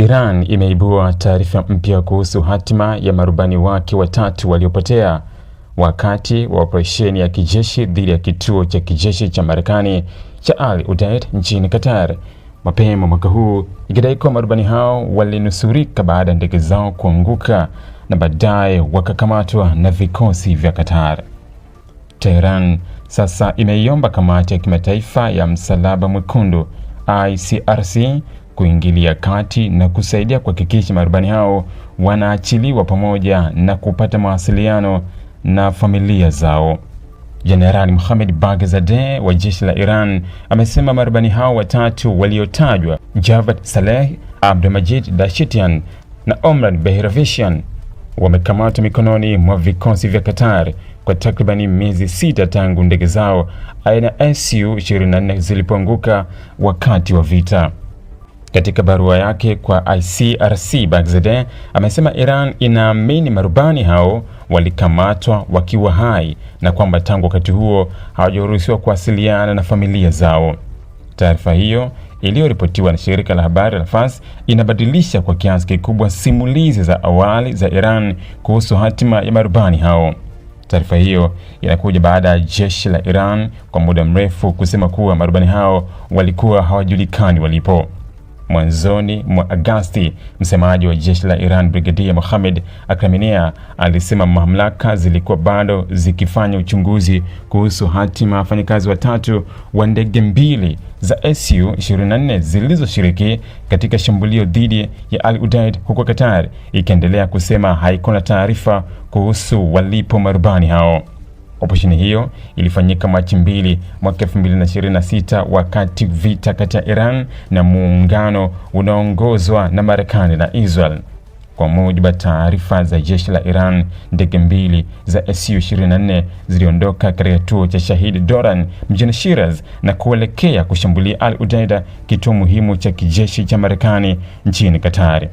Iran imeibua taarifa mpya kuhusu hatima ya marubani wake watatu waliopotea wakati wa operesheni ya kijeshi dhidi ya kituo cha kijeshi cha Marekani cha Al Udeid nchini Qatar mapema mwaka huu, ikidai kuwa marubani hao walinusurika baada ya ndege zao kuanguka na baadaye wakakamatwa na vikosi vya Qatar. Tehran sasa imeiomba kamati ya kimataifa ya Msalaba Mwekundu ICRC kuingilia kati na kusaidia kuhakikisha marubani hao wanaachiliwa pamoja na kupata mawasiliano na familia zao. Jenerali Mohammad Baghzadeh wa jeshi la Iran amesema marubani hao watatu waliotajwa, Javad Saleh, Abdulmajid Dashitian na Omran Behravishan, wamekamatwa mikononi mwa vikosi vya Qatar kwa takribani miezi 6 tangu ndege zao aina Su-24 zilipoanguka wakati wa vita. Katika barua yake kwa ICRC, Baghzadeh amesema Iran inaamini marubani hao walikamatwa wakiwa hai na kwamba tangu wakati huo hawajaruhusiwa kuwasiliana na familia zao. Taarifa hiyo iliyoripotiwa na shirika la habari la Fars inabadilisha kwa kiasi kikubwa simulizi za awali za Iran kuhusu hatima ya marubani hao. Taarifa hiyo inakuja baada ya jeshi la Iran kwa muda mrefu kusema kuwa marubani hao walikuwa hawajulikani walipo. Mwanzoni mwa Agosti, msemaji wa jeshi la Iran Brigadier Mohammad Akraminia alisema mamlaka zilikuwa bado zikifanya uchunguzi kuhusu hatima ya wafanyakazi watatu wa ndege mbili za Su-24 zilizoshiriki katika shambulio dhidi ya Al Udeid huko Qatar, ikiendelea kusema haikuwa taarifa kuhusu walipo marubani hao. Operesheni hiyo ilifanyika Machi 2 mwaka 2026 wakati vita kati ya Iran na muungano unaoongozwa na Marekani na Israel. Kwa mujibu wa taarifa za jeshi la Iran, ndege mbili za Su-24 ziliondoka katika kituo cha Shahid Doran mjini Shiraz na kuelekea kushambulia Al Udeid, kituo muhimu cha kijeshi cha Marekani nchini Qatar.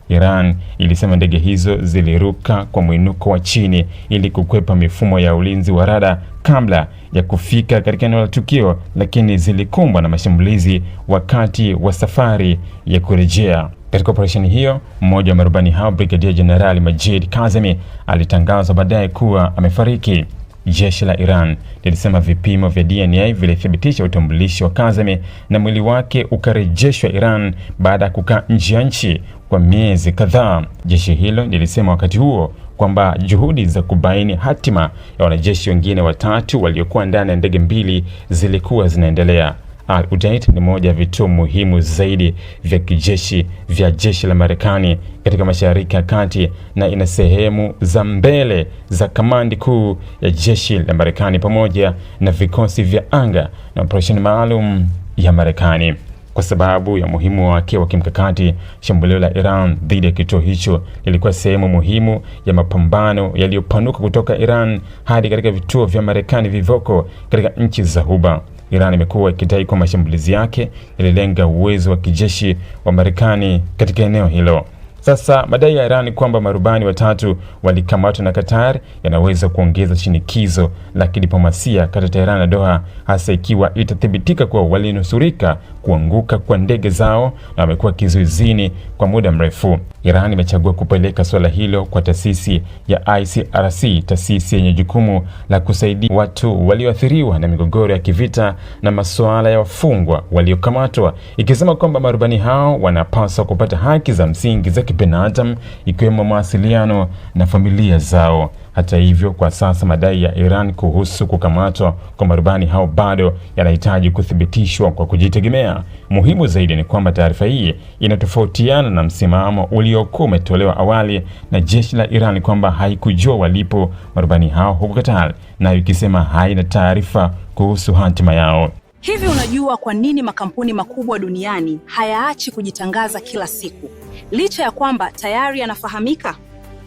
Iran ilisema ndege hizo ziliruka kwa mwinuko wa chini ili kukwepa mifumo ya ulinzi wa rada kabla ya kufika katika eneo la tukio, lakini zilikumbwa na mashambulizi wakati wa safari ya kurejea. Katika operesheni hiyo, mmoja wa marubani hao, Brigadier General Majid Kazemi, alitangazwa baadaye kuwa amefariki. Jeshi la Iran lilisema vipimo vya DNA vilithibitisha utambulisho wa Kazemi na mwili wake ukarejeshwa Iran baada ya kukaa nje ya nchi kwa miezi kadhaa. Jeshi hilo lilisema wakati huo kwamba juhudi za kubaini hatima ya wanajeshi wengine watatu waliokuwa ndani ya ndege mbili zilikuwa zinaendelea. Al Udeid ni moja ya vituo muhimu zaidi vya kijeshi vya jeshi la Marekani katika Mashariki ya Kati na ina sehemu za mbele za kamandi kuu ya jeshi la Marekani pamoja na vikosi vya anga na operesheni maalum ya Marekani. Kwa sababu ya muhimu wake wa kimkakati, shambulio la Iran dhidi ya kituo hicho lilikuwa sehemu muhimu ya mapambano yaliyopanuka kutoka Iran hadi katika vituo vya Marekani vivoko katika nchi za Ghuba. Iran imekuwa ikidai kwa mashambulizi yake yalilenga uwezo wa kijeshi wa Marekani katika eneo hilo. Sasa madai ya Iran kwamba marubani watatu walikamatwa na Qatar yanaweza kuongeza shinikizo la kidiplomasia kati ya Tehran na Doha, hasa ikiwa itathibitika kuwa walinusurika kuanguka kwa ndege zao na wamekuwa kizuizini kwa muda mrefu. Iran imechagua kupeleka suala hilo kwa taasisi ya ICRC, taasisi yenye jukumu la kusaidia watu walioathiriwa na migogoro ya kivita na masuala ya wafungwa waliokamatwa, ikisema kwamba marubani hao wanapaswa kupata haki za msingi za kibinadamu ikiwemo mawasiliano na familia zao. Hata hivyo, kwa sasa madai ya Iran kuhusu kukamatwa kwa marubani hao bado yanahitaji kuthibitishwa kwa kujitegemea. Muhimu zaidi ni kwamba taarifa hii inatofautiana na msimamo uliokuwa umetolewa awali na jeshi la Iran kwamba haikujua walipo marubani hao huko Qatar, na ikisema haina taarifa kuhusu hatima yao. Hivi unajua kwa nini makampuni makubwa duniani hayaachi kujitangaza kila siku, licha ya kwamba tayari yanafahamika?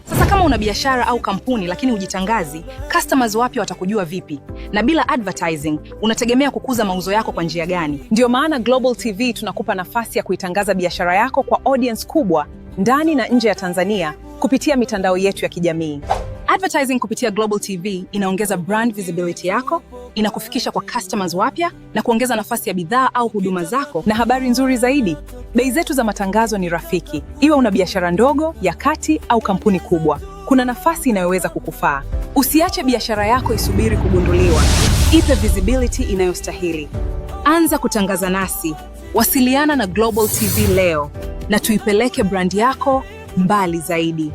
Sasa kama una biashara au kampuni lakini hujitangazi, customers wapya watakujua vipi? Na bila advertising, unategemea kukuza mauzo yako kwa njia gani? Ndio maana Global TV tunakupa nafasi ya kuitangaza biashara yako kwa audience kubwa ndani na nje ya Tanzania kupitia mitandao yetu ya kijamii. Advertising kupitia Global TV inaongeza brand visibility yako, inakufikisha kwa customers wapya na kuongeza nafasi ya bidhaa au huduma zako. Na habari nzuri zaidi, Bei zetu za matangazo ni rafiki, iwe una biashara ndogo, ya kati au kampuni kubwa. Kuna nafasi inayoweza kukufaa. Usiache biashara yako isubiri kugunduliwa. Ipe visibility inayostahili. Anza kutangaza nasi. Wasiliana na Global TV leo na tuipeleke brand yako mbali zaidi.